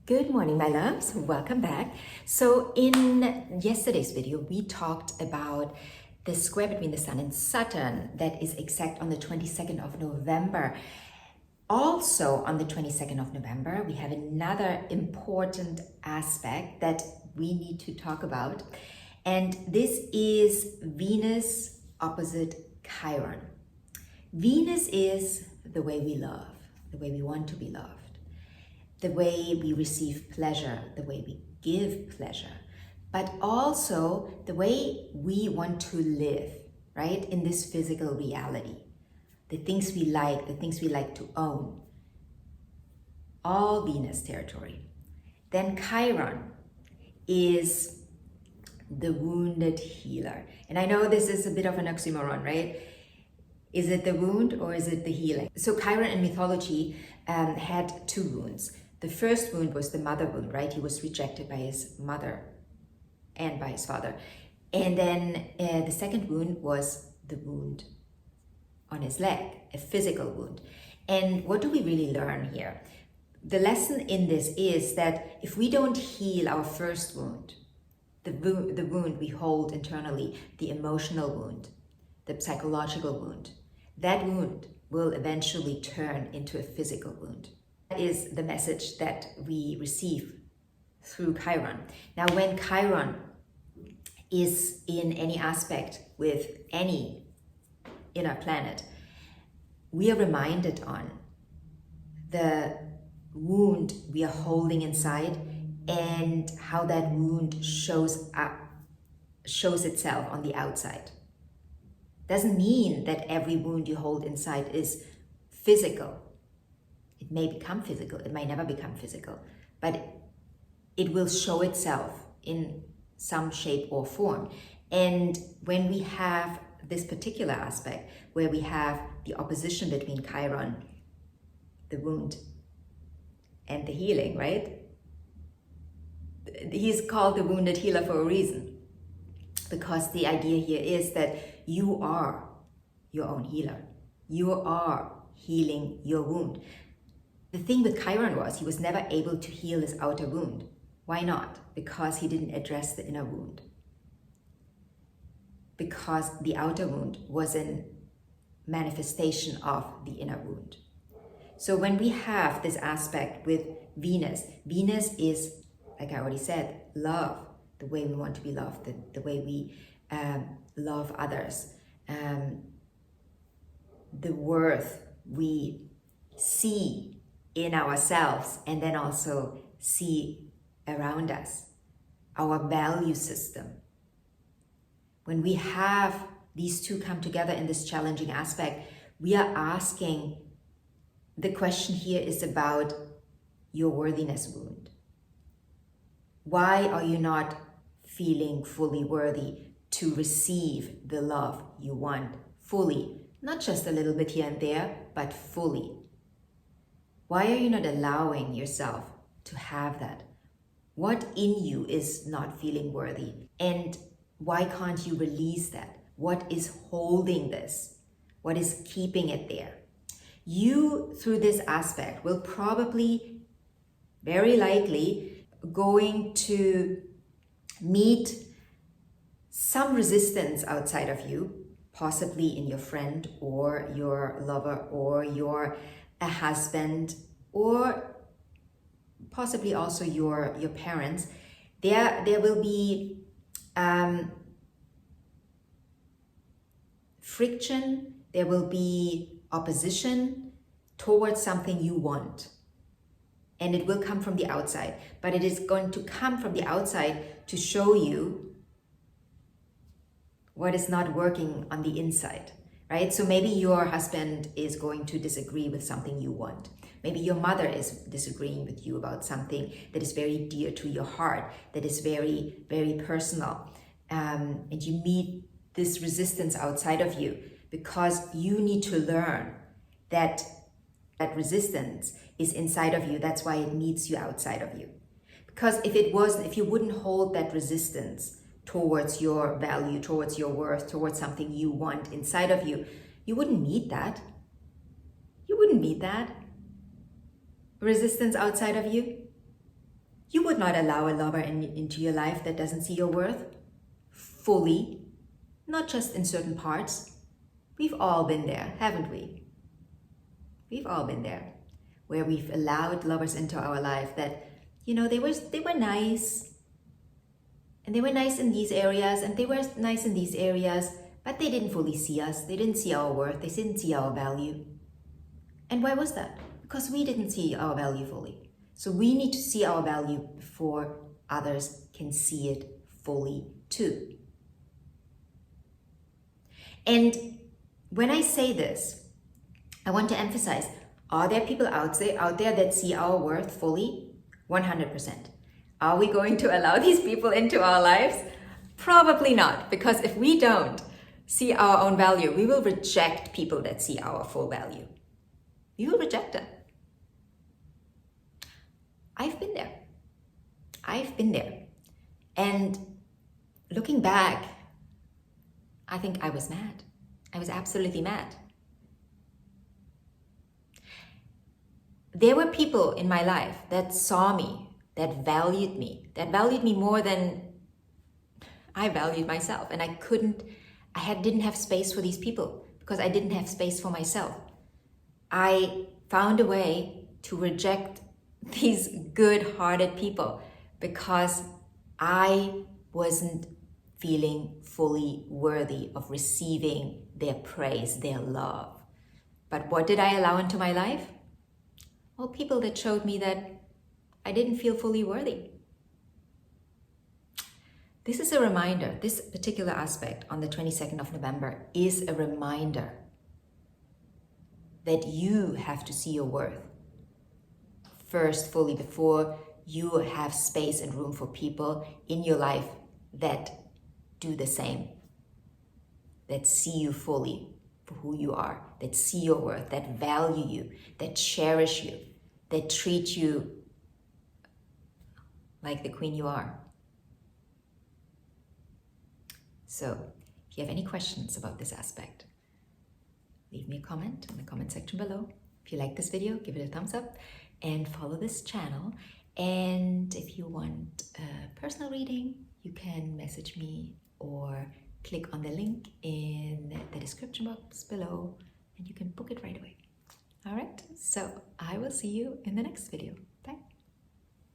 Good morning, my loves. Welcome back. So in yesterday's video, we talked about the square between the Sun and Saturn that is exact on the 22nd of November. Also on the 22nd of November, we have another important aspect that we need to talk about. And this is Venus opposite Chiron. Venus is the way we love, the way we want to be loved, the way we receive pleasure, the way we give pleasure, but also the way we want to live, right? In this physical reality. The things we like, the things we like to own. All Venus territory. Then Chiron is the wounded healer. And I know this is a bit of an oxymoron, right? Is it the wound or is it the healing? So Chiron in mythology had two wounds. The first wound was the mother wound, right? He was rejected by his mother and by his father. And then the second wound was the wound on his leg, a physical wound. And what do we really learn here? The lesson in this is that if we don't heal our first wound, the wound we hold internally, the emotional wound, the psychological wound, that wound will eventually turn into a physical wound. Is the message that we receive through Chiron. Now, when Chiron is in any aspect with any inner planet, we are reminded on the wound we are holding inside and how that wound shows itself on the outside. Doesn't mean that every wound you hold inside is physical. It may become physical, it may never become physical, but it will show itself in some shape or form. And when we have this particular aspect, where we have the opposition between Chiron, the wound, and the healing, right? He's called the wounded healer for a reason, because the idea here is that you are your own healer. You are healing your wound. The thing with Chiron was he was never able to heal his outer wound. Why not? Because he didn't address the inner wound. Because the outer wound was a manifestation of the inner wound. So when we have this aspect with Venus, Venus is, like I already said, love, the way we want to be loved, the way we love others, the worth we see in ourselves and then also see around us, our value system. When we have these two come together in this challenging aspect, we are asking, the question here is about your worthiness wound. Why are you not feeling fully worthy to receive the love you want fully? Not just a little bit here and there, but fully. Why are you not allowing yourself to have that? What in you is not feeling worthy? And why can't you release that? What is holding this? What is keeping it there? You, through this aspect, will probably, very likely, going to meet some resistance outside of you, possibly in your friend or your lover or your husband, or possibly also your parents. There will be friction, there will be opposition towards something you want. And it will come from the outside, but it is going to come from the outside to show you what is not working on the inside, right? So maybe your husband is going to disagree with something you want. Maybe your mother is disagreeing with you about something that is very dear to your heart, that is very, very personal. And you meet this resistance outside of you because you need to learn that resistance is inside of you. That's why it meets you outside of you. Because if you wouldn't hold that resistance towards your value, towards your worth, towards something you want inside of you, you wouldn't meet that. You wouldn't meet that resistance outside of you. You would not allow a lover into your life that doesn't see your worth fully, not just in certain parts. We've all been there, haven't we? We've all been there, where we've allowed lovers into our life that, you know, they were nice, and they were nice in these areas, and they were nice in these areas, but they didn't fully see us. They didn't see our worth. They didn't see our value. And why was that? Because we didn't see our value fully. So we need to see our value before others can see it fully too. And when I say this, I want to emphasize, are there people out there that see our worth fully? 100%. Are we going to allow these people into our lives? Probably not, because if we don't see our own value, we will reject people that see our full value. We will reject them. I've been there. I've been there. And looking back, I think I was mad. I was absolutely mad. There were people in my life that saw me, that valued me more than I valued myself. And I didn't have space for these people because I didn't have space for myself. I found a way to reject these good-hearted people because I wasn't feeling fully worthy of receiving their praise, their love. But what did I allow into my life? Well, people that showed me that I didn't feel fully worthy. This is a reminder, this particular aspect on the 22nd of November is a reminder that you have to see your worth first fully before you have space and room for people in your life that do the same, that see you fully for who you are, that see your worth, that value you, that cherish you, that treat you like the queen you are. So, if you have any questions about this aspect, leave me a comment in the comment section below. If you like this video, give it a thumbs up and follow this channel. And if you want a personal reading, you can message me or click on the link in the description box below and you can book it right away. All right, so I will see you in the next video.